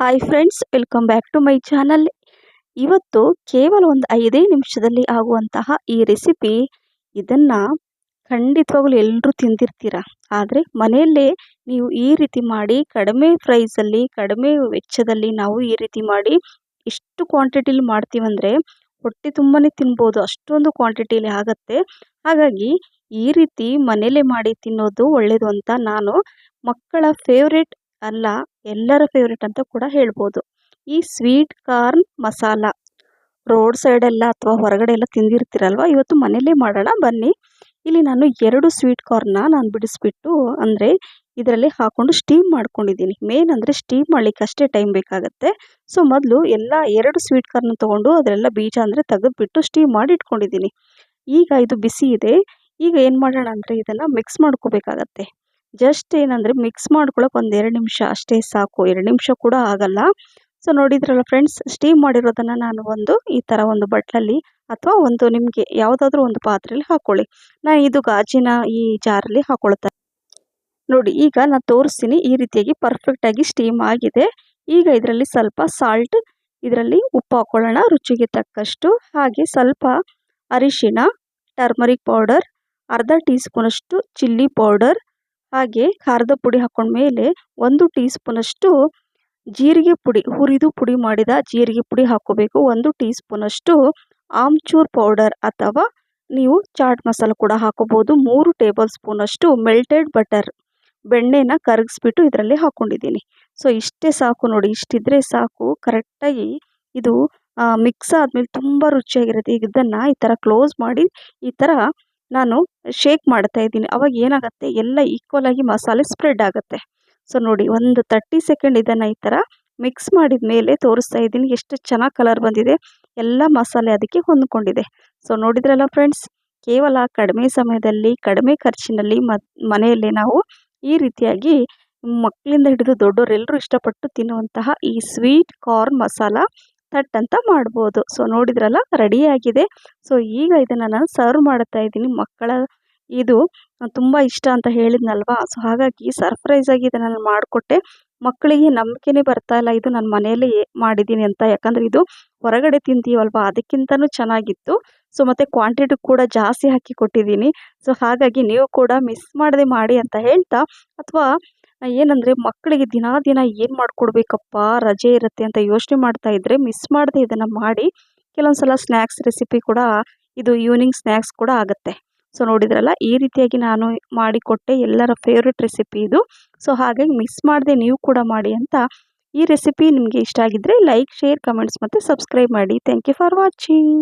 Hi friends, welcome back to my channel. ಇವತ್ತು ಕೇವಲ ಒಂದು 5 ನಿಮಿಷದಲ್ಲಿ ಆಗುವಂತಹ ಈ ರೆಸಿಪಿ, ಇದನ್ನು ಖಂಡಿತವಾಗ್ಲೂ ಎಲ್ಲರೂ ತಿಂದಿರ್ತೀರ. ಆದರೆ ಮನೆಯಲ್ಲೇ ನೀವು ಈ ರೀತಿ ಮಾಡಿ ಕಡಿಮೆ ಪ್ರೈಸಲ್ಲಿ, ಕಡಿಮೆ ವೆಚ್ಚದಲ್ಲಿ ನಾವು ಈ ರೀತಿ ಮಾಡಿ ಎಷ್ಟು ಕ್ವಾಂಟಿಟಿಲಿ ಮಾಡ್ತೀವಂದರೆ ಹೊಟ್ಟೆ ತುಂಬನೇ ತಿನ್ಬೋದು, ಅಷ್ಟೊಂದು ಕ್ವಾಂಟಿಟಿಲಿ ಆಗುತ್ತೆ. ಹಾಗಾಗಿ ಈ ರೀತಿ ಮನೆಯಲ್ಲೇ ಮಾಡಿ ತಿನ್ನೋದು ಒಳ್ಳೆಯದು ಅಂತ ನಾನು ಮಕ್ಕಳ ಫೇವ್ರೇಟ್ ಅಲ್ಲ, ಎಲ್ಲರ ಫೇವ್ರೇಟ್ ಅಂತ ಕೂಡ ಹೇಳ್ಬೋದು. ಈ ಸ್ವೀಟ್ ಕಾರ್ನ್ ಮಸಾಲ ರೋಡ್ ಸೈಡೆಲ್ಲ ಅಥವಾ ಹೊರಗಡೆ ಎಲ್ಲ ತಿಂದಿರ್ತೀರಲ್ವ, ಇವತ್ತು ಮನೇಲೇ ಮಾಡೋಣ ಬನ್ನಿ. ಇಲ್ಲಿ ನಾನು 2 ಸ್ವೀಟ್ ಕಾರ್ನ್ನ ನಾನು ಬಿಡಿಸ್ಬಿಟ್ಟು, ಅಂದರೆ ಇದರಲ್ಲಿ ಹಾಕ್ಕೊಂಡು ಸ್ಟೀಮ್ ಮಾಡ್ಕೊಂಡಿದ್ದೀನಿ. ಮೇನ್ ಅಂದರೆ ಸ್ಟೀಮ್ ಮಾಡಲಿಕ್ಕೆ ಅಷ್ಟೇ ಟೈಮ್ ಬೇಕಾಗುತ್ತೆ. ಸೊ ಮೊದಲು ಎಲ್ಲ 2 ಸ್ವೀಟ್ ಕಾರ್ನ ತೊಗೊಂಡು ಅದರೆಲ್ಲ ಬೀಜ ಅಂದರೆ ತೆಗೆದುಬಿಟ್ಟು ಸ್ಟೀಮ್ ಮಾಡಿ ಇಟ್ಕೊಂಡಿದ್ದೀನಿ. ಈಗ ಇದು ಬಿಸಿ ಇದೆ. ಈಗ ಏನು ಮಾಡೋಣ ಅಂದರೆ ಇದನ್ನು ಮಿಕ್ಸ್ ಮಾಡ್ಕೋಬೇಕಾಗತ್ತೆ. ಜಸ್ಟ್ ಏನಂದರೆ ಮಿಕ್ಸ್ ಮಾಡ್ಕೊಳ್ಳೋಕೆ ಒಂದು 2 ನಿಮಿಷ ಅಷ್ಟೇ ಸಾಕು, 2 ನಿಮಿಷ ಕೂಡ ಆಗಲ್ಲ. ಸೊ ನೋಡಿದ್ರಲ್ಲ ಫ್ರೆಂಡ್ಸ್, ಸ್ಟೀಮ್ ಮಾಡಿರೋದನ್ನು ನಾನು ಈ ಥರ ಒಂದು ಬಟ್ಲಲ್ಲಿ ಅಥವಾ ಒಂದು ನಿಮಗೆ ಯಾವುದಾದ್ರೂ ಒಂದು ಪಾತ್ರೆಯಲ್ಲಿ ಹಾಕ್ಕೊಳ್ಳಿ. ನಾನು ಇದು ಗಾಜಿನ ಈ ಜಾರಲ್ಲಿ ಹಾಕ್ಕೊಳ್ತಾ ನೋಡಿ. ಈಗ ನಾನು ತೋರಿಸ್ತೀನಿ, ಈ ರೀತಿಯಾಗಿ ಪರ್ಫೆಕ್ಟಾಗಿ ಸ್ಟೀಮ್ ಆಗಿದೆ. ಈಗ ಇದರಲ್ಲಿ ಸ್ವಲ್ಪ ಸಾಲ್ಟ್, ಇದರಲ್ಲಿ ಉಪ್ಪು ಹಾಕ್ಕೊಳ್ಳೋಣ ರುಚಿಗೆ ತಕ್ಕಷ್ಟು. ಹಾಗೆ ಸ್ವಲ್ಪ ಅರಿಶಿಣ, ಟರ್ಮರಿಕ್ ಪೌಡರ್, ಅರ್ಧ ಟೀ ಸ್ಪೂನಷ್ಟು ಚಿಲ್ಲಿ ಪೌಡರ್, ಹಾಗೆ ಖಾರದ ಪುಡಿ ಹಾಕೊಂಡ್ಮೇಲೆ 1 ಟೀ ಸ್ಪೂನಷ್ಟು ಜೀರಿಗೆ ಪುಡಿ, ಹುರಿದು ಪುಡಿ ಮಾಡಿದ ಜೀರಿಗೆ ಪುಡಿ ಹಾಕ್ಕೋಬೇಕು. 1 ಟೀ ಸ್ಪೂನಷ್ಟು ಆಮ್ಚೂರ್ ಪೌಡರ್ ಅಥವಾ ನೀವು ಚಾಟ್ ಮಸಾಲ ಕೂಡ ಹಾಕೋಬೋದು. 3 ಟೇಬಲ್ ಸ್ಪೂನಷ್ಟು ಮೆಲ್ಟೆಡ್ ಬಟರ್, ಬೆಣ್ಣೆನ ಕರಗಿಸ್ಬಿಟ್ಟು ಇದರಲ್ಲಿ ಹಾಕ್ಕೊಂಡಿದ್ದೀನಿ. ಸೊ ಇಷ್ಟೇ ಸಾಕು ನೋಡಿ, ಇಷ್ಟಿದ್ರೆ ಸಾಕು. ಕರೆಕ್ಟಾಗಿ ಇದು ಮಿಕ್ಸ್ ಆದಮೇಲೆ ತುಂಬ ರುಚಿಯಾಗಿರುತ್ತೆ. ಈಗ ಇದನ್ನು ಈ ಥರ ಕ್ಲೋಸ್ ಮಾಡಿ ಈ ಥರ ನಾನು ಶೇಕ್ ಮಾಡ್ತಾ ಇದ್ದೀನಿ. ಅವಾಗ ಏನಾಗುತ್ತೆ, ಎಲ್ಲ ಈಕ್ವಲ್ ಆಗಿ ಮಸಾಲೆ ಸ್ಪ್ರೆಡ್ ಆಗುತ್ತೆ. ಸೊ ನೋಡಿ, ಒಂದು 30 ಸೆಕೆಂಡ್ ಇದನ್ನು ಈ ಥರ ಮಿಕ್ಸ್ ಮಾಡಿದ ಮೇಲೆ ತೋರಿಸ್ತಾ ಇದ್ದೀನಿ ಎಷ್ಟು ಚೆನ್ನಾಗಿ ಕಲರ್ ಬಂದಿದೆ. ಎಲ್ಲ ಮಸಾಲೆ ಅದಕ್ಕೆ ಹೊಂದ್ಕೊಂಡಿದೆ. ಸೊ ನೋಡಿದ್ರಲ್ಲ ಫ್ರೆಂಡ್ಸ್, ಕೇವಲ ಕಡಿಮೆ ಸಮಯದಲ್ಲಿ ಕಡಿಮೆ ಖರ್ಚಿನಲ್ಲಿ ಮನೆಯಲ್ಲೇ ನಾವು ಈ ರೀತಿಯಾಗಿ ಮಕ್ಕಳಿಂದ ಹಿಡಿದು ದೊಡ್ಡವರೆಲ್ಲರೂ ಇಷ್ಟಪಟ್ಟು ತಿನ್ನುವಂತಹ ಈ ಸ್ವೀಟ್ ಕಾರ್ನ್ ಮಸಾಲ ತಟ್ ಅಂತ ಮಾಡ್ಬೋದು. ಸೊ ನೋಡಿದ್ರಲ್ಲ, ರೆಡಿಯಾಗಿದೆ. ಸೊ ಈಗ ಇದನ್ನು ನಾನು ಸರ್ವ್ ಮಾಡ್ತಾ ಇದ್ದೀನಿ. ಮಕ್ಕಳ ಇದು ತುಂಬ ಇಷ್ಟ ಅಂತ ಹೇಳಿದ್ನಲ್ವಾ, ಸೊ ಹಾಗಾಗಿ ಸರ್ಪ್ರೈಸಾಗಿ ಇದನ್ನು ನಾನು ಮಾಡಿಕೊಟ್ಟೆ. ಮಕ್ಕಳಿಗೆ ನಂಬಿಕೆನೇ ಬರ್ತಾ ಇಲ್ಲ ಇದು ನಾನು ಮನೆಯಲ್ಲೇ ಮಾಡಿದ್ದೀನಿ ಅಂತ. ಯಾಕಂದರೆ ಇದು ಹೊರಗಡೆ ತಿಂತೀವಲ್ವಾ, ಅದಕ್ಕಿಂತನೂ ಚೆನ್ನಾಗಿತ್ತು. ಸೊ ಮತ್ತು ಕ್ವಾಂಟಿಟಿ ಕೂಡ ಜಾಸ್ತಿ ಹಾಕಿ ಕೊಟ್ಟಿದ್ದೀನಿ. ಸೊ ಹಾಗಾಗಿ ನೀವು ಕೂಡ ಮಿಸ್ ಮಾಡದೆ ಮಾಡಿ ಅಂತ ಹೇಳ್ತಾ, ಅಥವಾ ಏನಂದರೆ ಮಕ್ಕಳಿಗೆ ದಿನ ಏನು ಮಾಡಿಕೊಡ್ಬೇಕಪ್ಪ, ರಜೆ ಇರುತ್ತೆ ಅಂತ ಯೋಚನೆ ಮಾಡ್ತಾ ಇದ್ದರೆ ಮಿಸ್ ಮಾಡದೆ ಇದನ್ನು ಮಾಡಿ. ಕೆಲವೊಂದು ಸಲ ಸ್ನ್ಯಾಕ್ಸ್ ರೆಸಿಪಿ ಕೂಡ ಇದು ಈವ್ನಿಂಗ್ ಸ್ನ್ಯಾಕ್ಸ್ ಕೂಡ ಆಗುತ್ತೆ. ಸೊ ನೋಡಿದ್ರಲ್ಲ, ಈ ರೀತಿಯಾಗಿ ನಾನು ಮಾಡಿಕೊಟ್ಟೆ, ಎಲ್ಲರ ಫೇವ್ರೆಟ್ ರೆಸಿಪಿ ಇದು. ಸೊ ಹಾಗಾಗಿ ಮಿಸ್ ಮಾಡದೆ ನೀವು ಕೂಡ ಮಾಡಿ ಅಂತ. ಈ ರೆಸಿಪಿ ನಿಮಗೆ ಇಷ್ಟ ಆಗಿದ್ದರೆ ಲೈಕ್, ಶೇರ್, ಕಮೆಂಟ್ಸ್ ಮತ್ತು ಸಬ್ಸ್ಕ್ರೈಬ್ ಮಾಡಿ. Thank you for watching.